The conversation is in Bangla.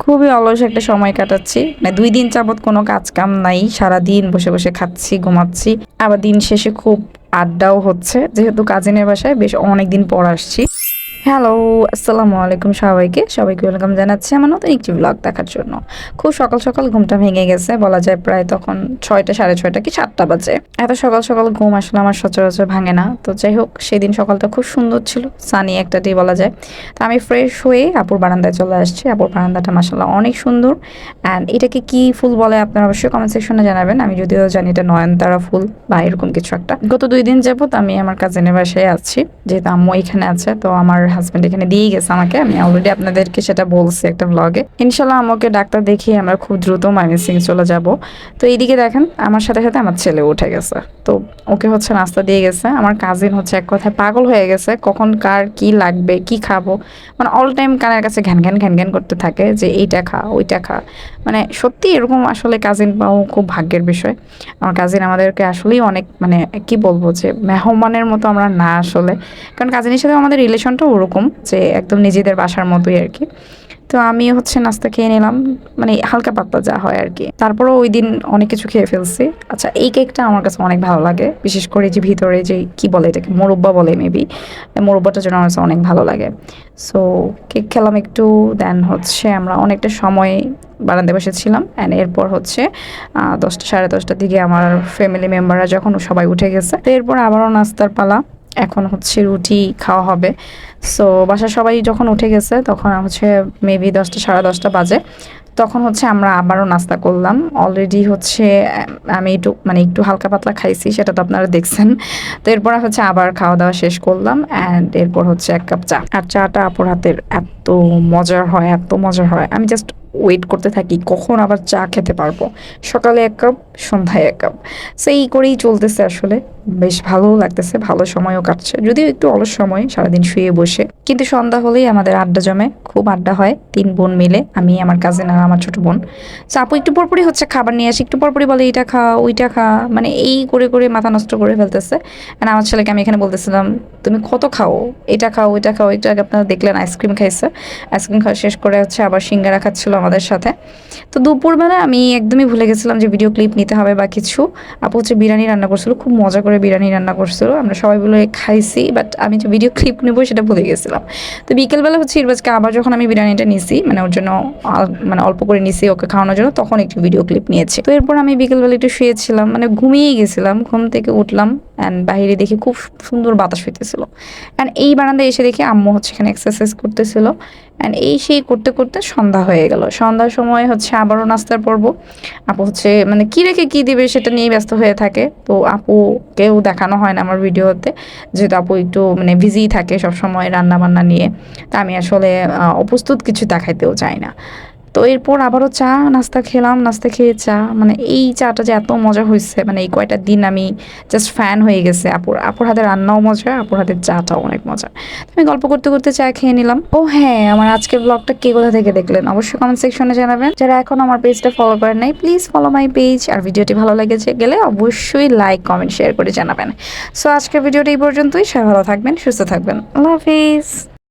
খুবই অলস একটা সময় কাটাচ্ছি, মানে 2 দিন যাবৎ কোনো কাজ কাম নাই, সারাদিন বসে বসে খাচ্ছি, ঘুমাচ্ছি। আবার দিন শেষে খুব আড্ডাও হচ্ছে, যেহেতু কাজিনের বাসায় বেশ অনেকদিন পর আসছি। হ্যালো, আসসালামু আলাইকুম সবাইকে ওয়েলকাম জানাচ্ছি আমার নতুন একটি ব্লগ দেখার জন্য। খুব সকাল সকাল ঘুমটা ভেঙে গেছে, বলা যায় প্রায় তখন 6টা, 6:30 কি 7টা বাজে। এত সকাল সকাল ঘুম আসলে আমার সচরাচর ভাঙে না। তো যাই হোক, সেদিন সকালটা খুব সুন্দর ছিল, সানি একটা ডে বলা যায়। তো আমি ফ্রেশ হয়ে আপুর বারান্দায় চলে আসছি। আপুর বারান্দাটা মাসাল্লাহ অনেক সুন্দর। অ্যান্ড এটাকে কি ফুল বলে আপনারা অবশ্যই কমেন্ট সেকশনে জানাবেন। আমি যদিও জানি এটা নয়নতারা ফুল বা এরকম কিছু একটা। গত 2 দিন যাবত আমি আমার কাজিনের বাসায় আছি, যেহেতু আম্মু এখানে আছে। তো আমার হাজব্যান্ড এখানে দিয়ে গেছে আমাকে, আমি অলরেডি আপনাদেরকে সেটা বলছি একটা ব্লগে। ইনশাল্লাহ আমাকে ডাক্তার দেখিয়ে আমরা খুব দ্রুত ময়মনসিংহ চলে যাব। তো এইদিকে দেখেন আমার সাথে সাথে আমার ছেলে উঠে গেছে, তো ওকে হচ্ছে নাস্তা দিয়ে গেছে। আমার কাজিন হচ্ছে এক কথায় পাগল হয়ে গেছে, কখন কার কি লাগবে কি খাবো, মানে অল টাইম কানের কাছে ঘ্যান ঘ্যান ঘ্যান ঘ্যান করতে থাকে যে এইটা খা ওইটা খা। মানে সত্যি এরকম আসলে কাজিন পাওয়া খুব ভাগ্যের বিষয়। আমার কাজিন আমাদেরকে আসলেই অনেক, মানে কি বলবো, যে মেহমানের মতো আমরা না আসলে, কারণ কাজিনের সাথে আমাদের রিলেশনটাও ওরকম যে একদম নিজেদের বাসার মতোই আর কি। তো আমি হচ্ছে নাস্তা খেয়ে নিলাম, মানে হালকা পাতলা যা হয় আর কি। তারপরও ওই দিন অনেক কিছু খেয়ে ফেলছি। আচ্ছা, এই কেকটা আমার কাছে অনেক ভালো লাগে, বিশেষ করে যে ভিতরে যে কি বলে এটাকে, মোরব্বা বলে মেবি, মোরব্বাটা যেন আমার কাছে অনেক ভালো লাগে। সো কেক খেলাম একটু, দেন হচ্ছে আমরা অনেকটা সময় বারান্দায় বসেছিলাম। অ্যান্ড এরপর হচ্ছে 10টা, 10:30টার দিকে আমার ফ্যামিলি মেম্বাররা যখন সবাই উঠে গেছে, তো এরপর আবারও নাস্তার পালা। এখন হচ্ছে রুটি খাওয়া হবে। সো বাসার সবাই যখন উঠে গেছে তখন হচ্ছে মেবি 10টা, 10:30 বাজে। তখন হচ্ছে আমরা আবারও নাস্তা করলাম। অলরেডি হচ্ছে আমি একটু হালকা পাতলা খাইছি, সেটা তো আপনারা দেখছেন। তো এরপর হচ্ছে আবার খাওয়া দাওয়া শেষ করলাম। অ্যান্ড এরপর হচ্ছে 1 কাপ চা। আর চাটা আপুর হাতের এত মজার হয়, এত মজার হয়, আমি জাস্ট ওয়েট করতে থাকি কখন আবার চা খেতে পারবো। সকালে 1 কাপ, সন্ধ্যায় 1 কাপ, সেই করেই চলতেছে আসলে। বেশ ভালো লাগতেছে, ভালো সময়ও কাটছে, যদিও একটু অলস সময় সারাদিন শুয়ে বসে। কিন্তু সন্ধ্যা হলেই আমাদের আড্ডা জমে, খুব আড্ডা হয় 3 বোন মিলে, আমি, আমার কাজিন আর আমার ছোট বোন। তো আপু একটু পরপরই হচ্ছে খাবার নিয়ে আসি, একটু পরপরই বলে এইটা খা ওইটা খা, মানে এই করে করে মাথা নষ্ট করে ফেলতেছে। আর আমার ছেলেকে আমি এখানে বলতেছিলাম, তুমি কত খাও, এটা খাও ওইটা খাও। এটা আগে আপনারা দেখলেন আইসক্রিম খাইছে, আইসক্রিম খাওয়া শেষ করে হচ্ছে আবার সিঙ্গারা খাচ্ছিল আমাদের সাথে। তো দুপুরবেলা আমি একদমই ভুলে গেছিলাম যে ভিডিও ক্লিপ নিতে হবে বা কিছু। আপু হচ্ছে বিরিয়ানি রান্না করছিল, খুব মজা করে বিরিয়ানি রান্না করছিল, আমরা সবাই বলে খাইছি, বাট আমি যে ভিডিও ক্লিপ নেবো সেটা ভুলে গেছিলাম। তো বিকেলবেলা হচ্ছে ইরবাজকে আবার যখন আমি বিরিয়ানিটা নিছি, মানে ওর জন্য মানে অল্প করে নিছি ওকে খাওয়ানোর জন্য, তখন একটু ভিডিও ক্লিপ নিয়েছি। তো এরপর আমি বিকেলবেলা একটু শুয়েছিলাম, মানে ঘুমিয়ে গেছিলাম, ঘুম থেকে উঠলাম অ্যান্ড বাইরে দেখি খুব সুন্দর বাতাস হইতেছিল। অ্যান্ড এই বারান্দায় এসে দেখি আম্মু হচ্ছে এখানে এক্সারসাইজ করতেছিল। অ্যান্ড এই সেই করতে করতে সন্ধ্যা হয়ে গেল। সন্ধ্যার সময় হচ্ছে আবারও নাস্তার পর্ব। আপু হচ্ছে মানে কী রেখে কী দিবে সেটা নিয়েই ব্যস্ত হয়ে থাকে। তো আপুকেও দেখানো হয় না আমার ভিডিওতে, যেহেতু আপু একটু মানে বিজি থাকে সবসময় রান্না বান্না নিয়ে। তা আমি আসলে অপ্রস্তুত কিছু দেখাইতেও চাই না। তো এরপর আবারও চা নাস্তা খেলাম, নাস্তা খেয়ে চা, মানে এই চাটা যে এত মজা হয়েছে, মানে এই কয়টা দিন আমি জাস্ট ফ্যান হয়ে গেছে। আপুর হাতের রান্নাও মজা, আপুর হাতের চাটাও অনেক মজা। আমি গল্প করতে করতে চা খেয়ে নিলাম। ও হ্যাঁ, আমার আজকের ব্লগটা কে কোথা থেকে দেখলেন অবশ্যই কমেন্ট সেকশনে জানাবেন। যারা এখন আমার পেজটা ফলো করেন নাই, প্লিজ ফলো মাই পেজ। আর ভিডিওটি ভালো লেগেছে গেলে অবশ্যই লাইক কমেন্ট শেয়ার করে জানাবেন। সো আজকের ভিডিওটা এই পর্যন্তই। সবাই ভালো থাকবেন, সুস্থ থাকবেন, আল্লাহ হাফিজ।